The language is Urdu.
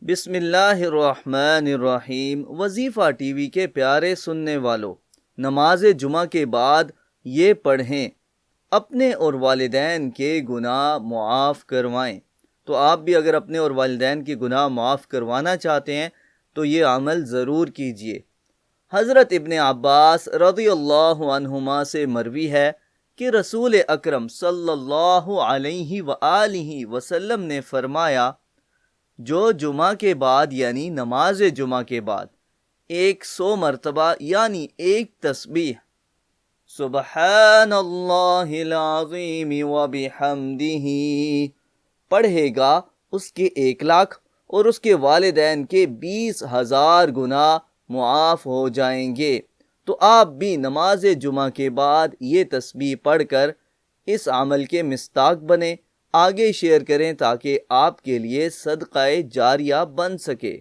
بسم اللہ الرحمن الرحیم۔ وظیفہ ٹی وی کے پیارے سننے والوں، نماز جمعہ کے بعد یہ پڑھیں، اپنے اور والدین کے گناہ معاف کروائیں۔ تو آپ بھی اگر اپنے اور والدین کے گناہ معاف کروانا چاہتے ہیں تو یہ عمل ضرور کیجئے۔ حضرت ابن عباس رضی اللہ عنہما سے مروی ہے کہ رسول اکرم صلی اللہ علیہ وآلہ وسلم نے فرمایا، جو جمعہ کے بعد یعنی نماز جمعہ کے بعد 100 مرتبہ یعنی ایک تسبیح سبحان اللہ العظیم وبحمدہ پڑھے گا، اس کے 1,00,000 اور اس کے والدین کے 20,000 گناہ معاف ہو جائیں گے۔ تو آپ بھی نماز جمعہ کے بعد یہ تسبیح پڑھ کر اس عمل کے مصداق بنیں، آگے شیئر کریں تاکہ آپ کے لیے صدقہ جاریہ بن سکے۔